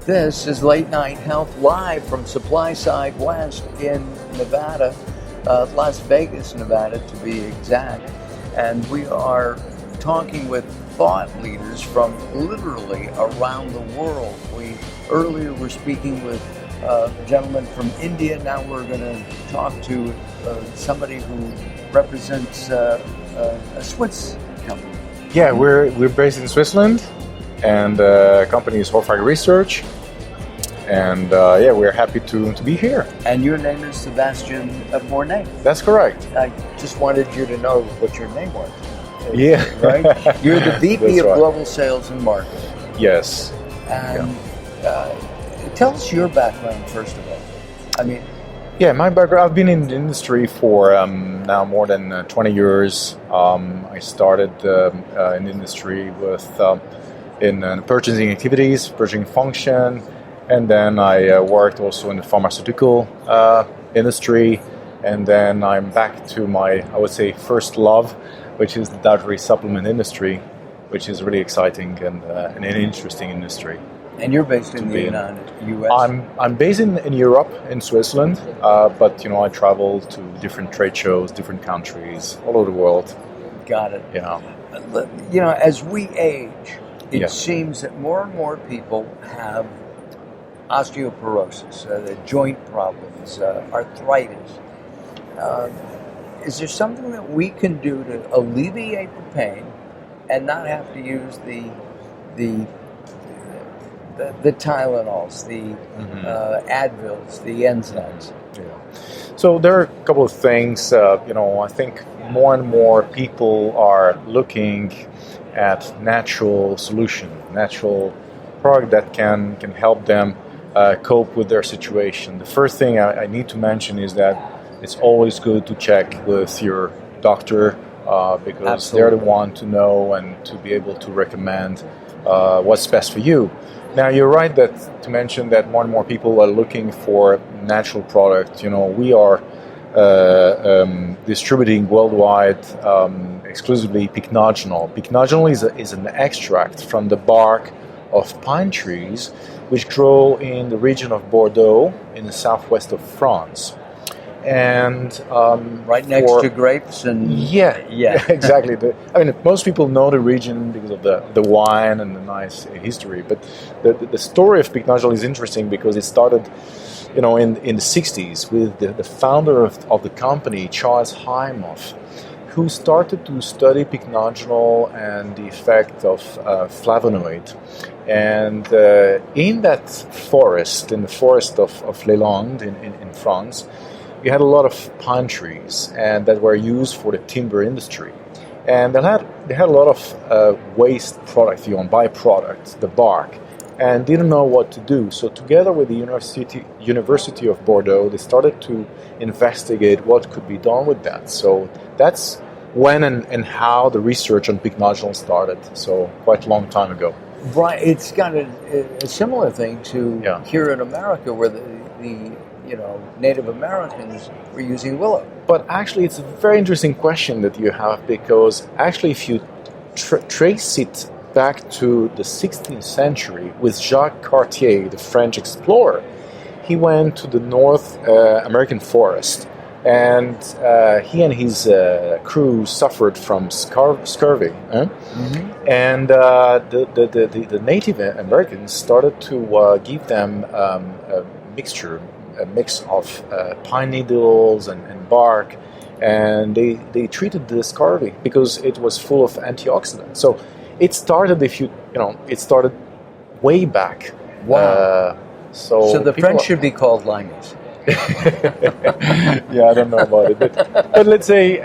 This is Late Night Health live from Supply Side West in Nevada, Las Vegas, Nevada to be exact. And we are talking with thought leaders from literally around the world. We earlier were speaking with a gentleman from India. Now we're going to talk to somebody who represents a Swiss company. Yeah, we're based in Switzerland, and the company is Horphag Research. And we're happy to be here. And your name is Sebastien Bornet. That's correct. I just wanted you to know what your name was. Yeah. Right? You're the VP of right. Global Sales and Marketing. Yes. And tell us your background, first of all. I mean, yeah, my background, I've been in the industry for now more than 20 years. I started in the industry with in purchasing activities, purchasing function, and then I worked also in the pharmaceutical industry, and then I'm back to my, I would say, first love, which is the dietary supplement industry, which is really exciting and an interesting industry. And you're based in the U.S.? I'm based in Europe, in Switzerland, but I travel to different trade shows, different countries, all over the world. Got it. Yeah. As we age, it seems that more and more people have osteoporosis, the joint problems, arthritis. Is there something that we can do to alleviate the pain and not have to use the Tylenols, the Advils, the enzymes? Yeah. So there are a couple of things. I think more and more people are looking at natural solution, natural product that can help them cope with their situation. The first thing I need to mention is that it's always good to check with your doctor because Absolutely. They're the one to know and to be able to recommend what's best for you. Now, you're right to mention that more and more people are looking for natural product. We are distributing worldwide exclusively pycnogenol. Pycnogenol is an extract from the bark of pine trees, which grow in the region of Bordeaux in the southwest of France. And right next to grapes and yeah, exactly. Most people know the region because of the wine and the nice history. But the story of pycnogenol is interesting because it started, in the 60s with the founder of the company, Charles Heimoff, who started to study pycnogenol and the effect of flavonoid. And in that forest, in the forest of Les Landes in France, you had a lot of pine trees and that were used for the timber industry. And they had a lot of waste product, byproduct, the bark, and didn't know what to do. So together with the University of Bordeaux, they started to investigate what could be done with that. So that's when and how the research on pycnogenol started, so quite a long time ago. Right, it's got a similar thing to here in America where the Native Americans were using willow. But actually, it's a very interesting question that you have because actually, if you trace it back to the 16th century with Jacques Cartier, the French explorer, he went to the North American forest, and he and his crew suffered from scurvy. And the Native Americans started to give them a mix of pine needles and bark, and they treated the scurvy because it was full of antioxidants. So it started, it started way back. Wow. So the French should be called limeys. Yeah, I don't know about it, but let's say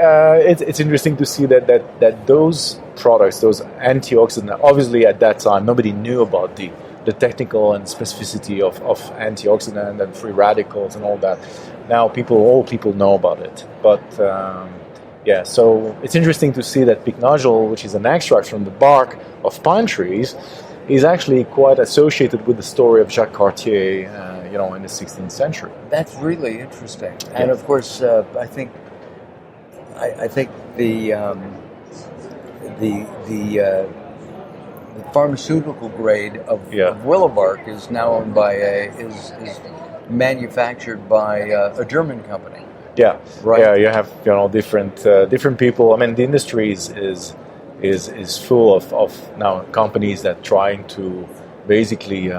it's interesting to see that those products, those antioxidants, obviously at that time nobody knew about the technical and specificity of antioxidant and free radicals and all that. Now all people know about it. But so it's interesting to see that pycnogenol, which is an extract from the bark of pine trees, is actually quite associated with the story of Jacques Cartier, in the 16th century. That's really interesting. And of course, I think the pharmaceutical grade of willow bark is now owned by is manufactured by a German company. Yeah, right. Yeah, you have different people. I mean, the industry is full of now companies that trying to basically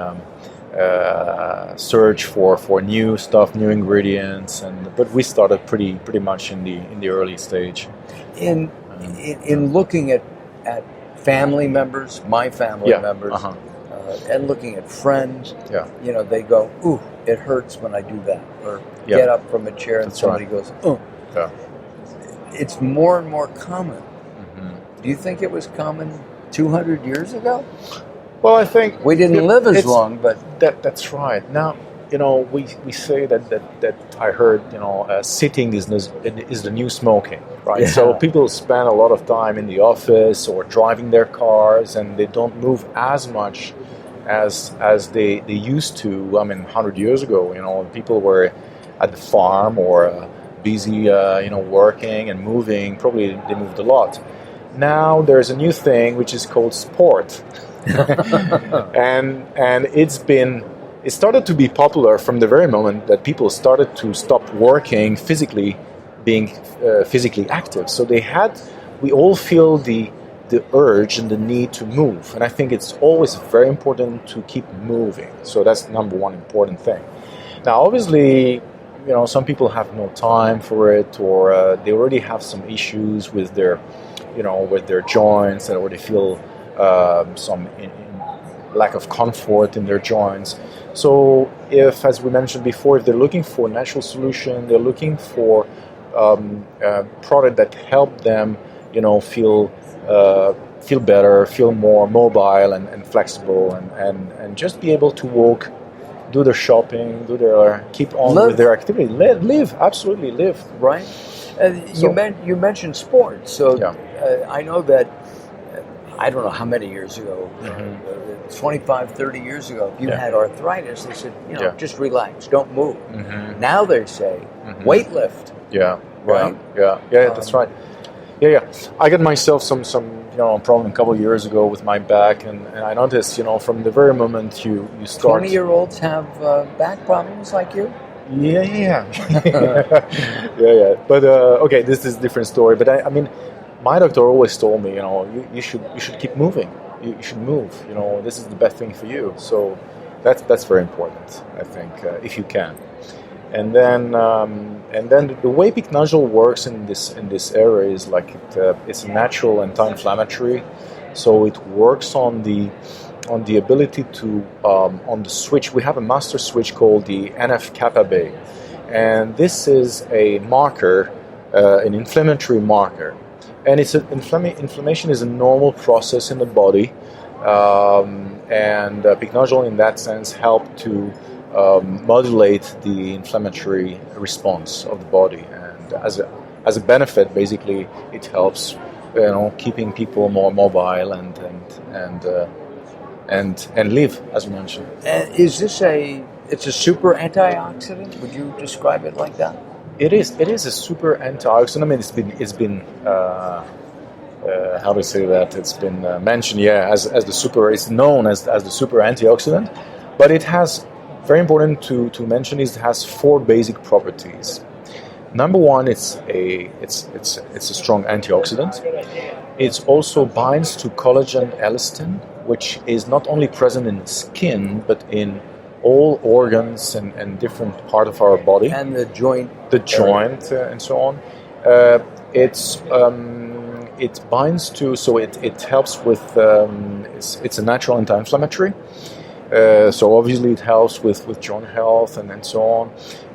search for new stuff, new ingredients, but we started pretty much in the early stage. In looking at family members, my family members, and looking at friends, they go, "Ooh, it hurts when I do that," or get up from a chair and somebody goes, "Oh." Yeah. It's more and more common. Do you think it was common 200 years ago? Well, I think we didn't live as long, but that's right. Now, we say that I heard, sitting is the new smoking, right? Yeah. So people spend a lot of time in the office or driving their cars, and they don't move as much as they used to. I mean, 100 years ago, people were at the farm or busy, working and moving. Probably they moved a lot. Now there's a new thing which is called sport, and it started to be popular from the very moment that people started to stop working physically, being physically active. So we all feel the urge and the need to move, and I think it's always very important to keep moving. So that's number one important thing. Now, obviously, some people have no time for it, or they already have some issues with their joints, or they feel some lack of comfort in their joints. So if, as we mentioned before, if they're looking for a natural solution, they're looking for a product that help them, feel better, feel more mobile and flexible, and just be able to walk, do their shopping, keep on with their activity, live, absolutely live. Right. You mentioned sports, so I know that, I don't know how many years ago, 25, 30 years ago, if you had arthritis, they said, just relax, don't move. Now they say, weightlift. Yeah, right? Yeah, that's right. Yeah. I got myself some problem a couple of years ago with my back, and I noticed, from the very moment you start... 20-year-olds have back problems like you? Yeah. Yeah. But, okay, this is a different story, but I mean, my doctor always told me, you should keep moving. You should move. This is the best thing for you. So that's very important, I think, if you can. And then the way Pycnogen works in this area is like it's a natural anti-inflammatory. So it works on the ability to on the switch. We have a master switch called the NF-kappa B, and this is a marker, an inflammatory marker. And inflammation is a normal process in the body, and Pycnogen in that sense help to modulate the inflammatory response of the body, and as a benefit, basically, it helps keeping people more mobile and live, as we mentioned. Is this it's a super antioxidant? Would you describe it like that? It is a super antioxidant. I mean, it's been how do I say that? It's been mentioned, as the super. It's known as the super antioxidant, but it has, very important to mention, is it has 4 basic properties. Number one, it's a strong antioxidant. It also binds to collagen elastin, which is not only present in the skin but in all organs and different part of our body, and the joint, and so on. It binds to, so it helps with. It's a natural anti-inflammatory. So obviously it helps with joint health and so on,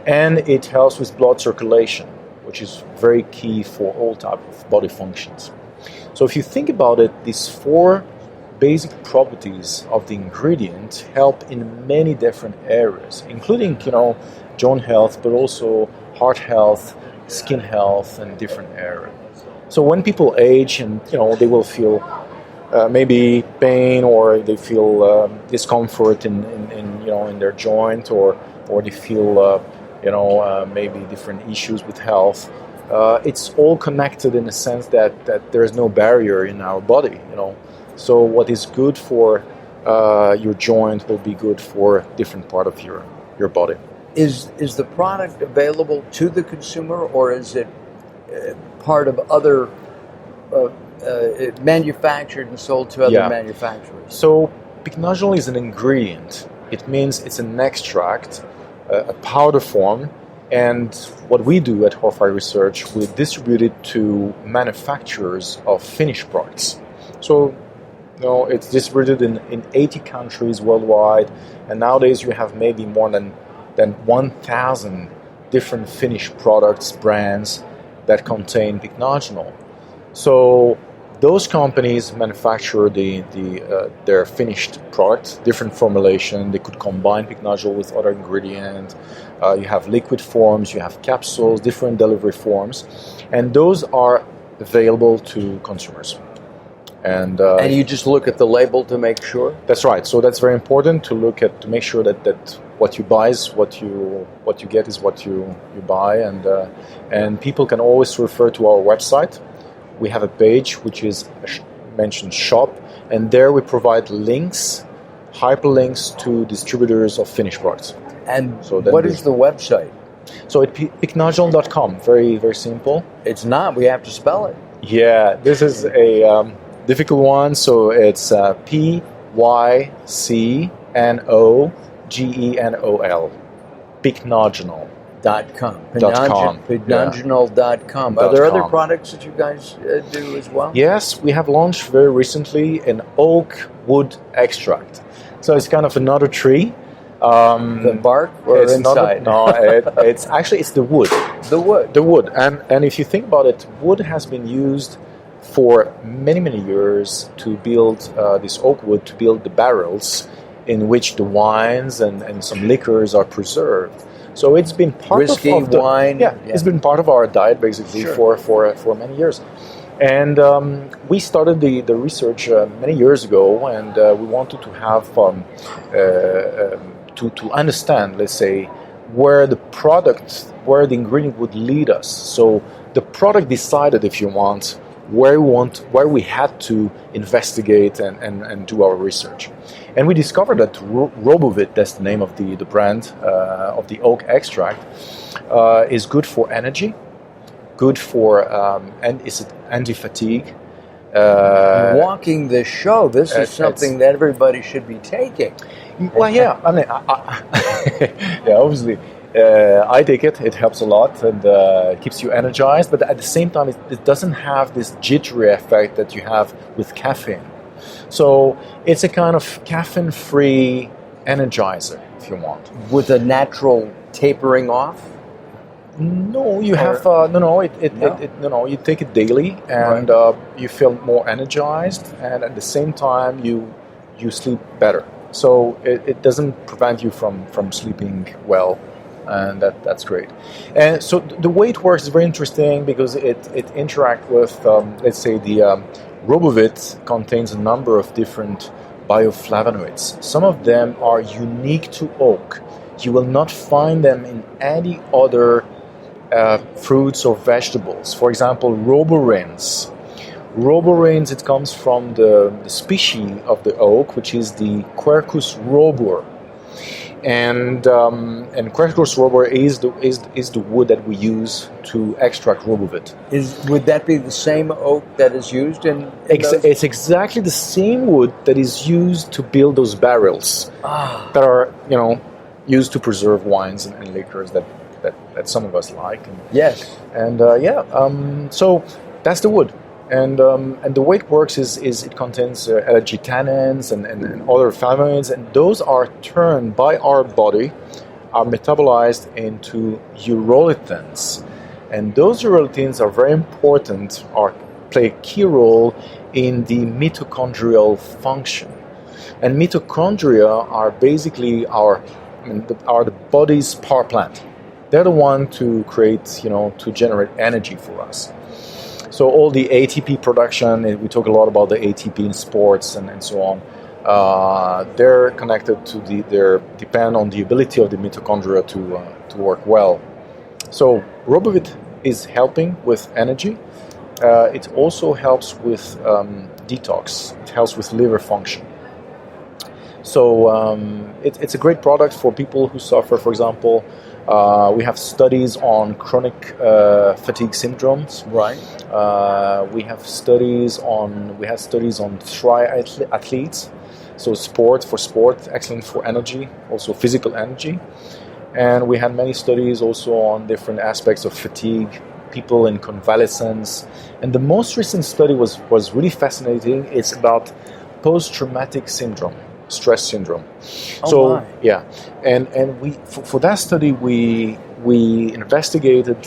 and it helps with blood circulation, which is very key for all type of body functions. So if you think about it, these 4 basic properties of the ingredient help in many different areas, including joint health, but also heart health, skin health, and different areas. So when people age, and they will feel maybe pain, or they feel discomfort in their joint, or they feel maybe different issues with health. It's all connected in the sense that there is no barrier in our body. So what is good for your joint will be good for a different part of your body. Is the product available to the consumer, or is it part of other manufactured and sold to other manufacturers? So pycnogenol is an ingredient. It means it's an extract, a powder form, and what we do at Horphag Research, we distribute it to manufacturers of finished products. So it's distributed in 80 countries worldwide, and nowadays you have maybe more than 1,000 different finished products, brands that contain pycnogenol. So those companies manufacture their finished product, different formulation. They could combine pycnogenol with other ingredients. You have liquid forms, you have capsules, different delivery forms, and those are available to consumers. And you just look at the label to make sure? That's right. So that's very important to make sure that what you buy is what you get is what you buy, and people can always refer to our website. We have a page which is mentioned shop, and there we provide links, hyperlinks to distributors of finished products. And so what is the website? So it's pycnogenol.com. Very, very simple. It's not. We have to spell it. Yeah, this is a difficult one. So it's PYCNOGENOL. Pycnogenol.com. Pycnogenol.com. Are there other products that you guys do as well? Yes, we have launched very recently an oak wood extract. So it's kind of another tree. The bark or inside? It's the wood. The wood. And if you think about it, wood has been used for many, many years to build this oak wood, to build the barrels in which the wines and some liquors are preserved. So it's been part of wine. Yeah, it's been part of our diet basically for many years. And we started the research many years ago, and we wanted to have to understand, let's say, where the ingredient would lead us. So the product decided, if you want, where we had to investigate and do our research. And we discovered that Robovit, that's the name of the brand of the oak extract, is good for energy, good for and it's anti-fatigue. Walking the show, this is something that everybody should be taking. Well, yeah, I mean, yeah, obviously, I take it. It helps a lot and it keeps you energized. But at the same time, it doesn't have this jittery effect that you have with caffeine. So it's a kind of caffeine-free energizer, if you want, with a natural tapering off. No, you have you take it daily, and you feel more energized, and at the same time you sleep better. So it doesn't prevent you from sleeping well, and that's great. And so the way it works is very interesting because it interacts with let's say the Robovit contains a number of different bioflavonoids. Some of them are unique to oak. You will not find them in any other fruits or vegetables. For example, roborins. Roborins, it comes from the species of the oak, which is the Quercus robur. And Quercus robur is the wood that we use to extract Robovit. Would that be the same oak that is used in It's exactly the same wood that is used to build those barrels that are used to preserve wines and liquors that some of us like. So that's the wood. And the way it works is it contains L-gitannins and other flavonoids, and those are turned by our body, are metabolized into urolithins. And those urolithins are very important, play a key role in the mitochondrial function. And mitochondria are basically the body's power plant. They're the one to create, to generate energy for us. So all the ATP production, we talk a lot about the ATP in sports and so on. They're connected to depend on the ability of the mitochondria to work well. So Robovit is helping with energy. It also helps with detox. It helps with liver function. So it's a great product for people who suffer, for example, we have studies on chronic fatigue syndromes. Right. We had studies on triathletes, so sport, excellent for energy, also physical energy. And we had many studies also on different aspects of fatigue, people in convalescence. And the most recent study was really fascinating. It's about post-traumatic syndrome, stress syndrome. Oh so my. yeah, and we for that study we investigated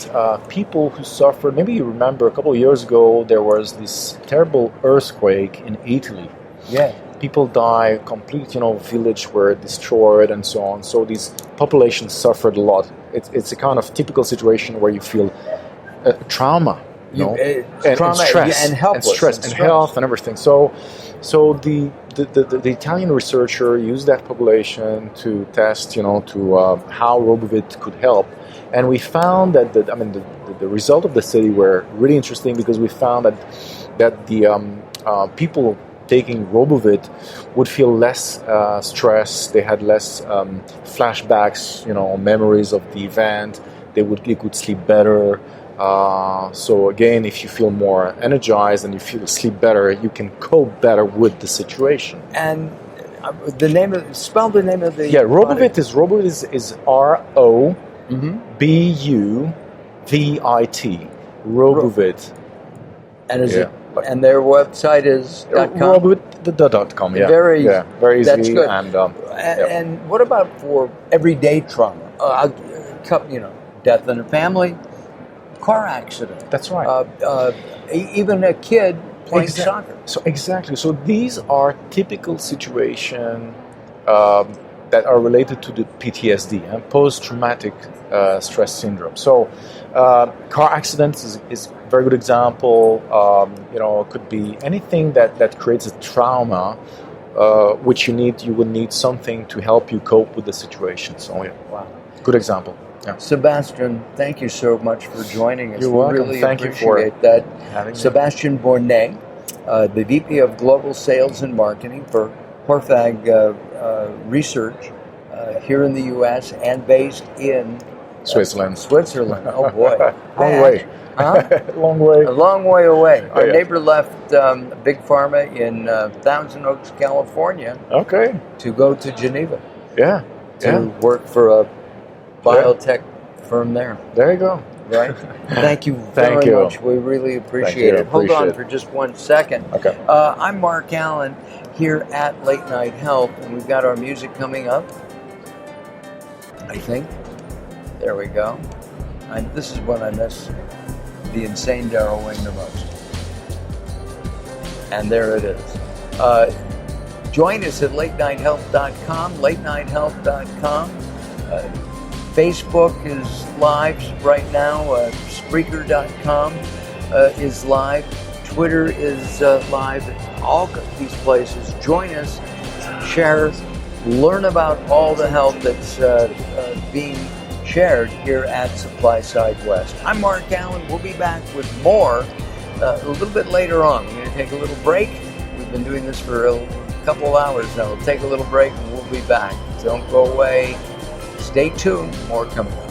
people who suffered. Maybe you remember a couple of years ago there was this terrible earthquake in Italy. Yeah. People die, complete village were destroyed and so on. So these populations suffered a lot. It's a kind of typical situation where you feel trauma, trauma and stress and helpless and health and everything. So the Italian researcher used that population to test, how Robovit could help, and we found that the result of the study were really interesting because we found that the people taking Robovit would feel less stress. They had less flashbacks, memories of the event. They could sleep better. So again, if you feel more energized and you sleep better, you can cope better with the situation. And spell the name of the Robovit is ROBUVIT. Robovit. And is it? And their website is .com? Robovit.com. Yeah. Very easy. That's good. And what about for everyday trauma? Death in a family, car accident. That's right. Even a kid playing soccer. So these are typical situations that are related to the PTSD and post-traumatic stress syndrome. So car accidents is a very good example. It could be anything that creates a trauma, which you would need something to help you cope with the situation. So Wow. Good example. Yeah. Sebastian, thank you so much for joining us. You're welcome. Really Thank appreciate you for that. having me. Sebastien Bornet, the VP of Global Sales and Marketing for Horphag Research here in the U.S. and based in Switzerland. Oh boy, Long way. Huh? Long way. A long way away. Our Yeah. neighbor left Big Pharma in Thousand Oaks, California, Okay. to go to Geneva Yeah. to work for a biotech firm there. There you go. Right? Thank you Thank very you. much. We really appreciate you. it. Hold on Appreciate for just 1 second. Okay. I'm Mark Allen here at Late Night Health, and we've got our music coming up. I think. There we go. This is when I miss the insane Darryl Wing the most. And there it is. Join us at latenighthealth.com, latenighthealth.com. Facebook is live right now. Spreaker.com is live. Twitter is live. All of these places. Join us, share, learn about all the help that's being shared here at Supply Side West. I'm Mark Allen. We'll be back with more a little bit later on. We're going to take a little break. We've been doing this for a couple of hours now. We'll take a little break and we'll be back. Don't go away. Stay tuned. More coming up.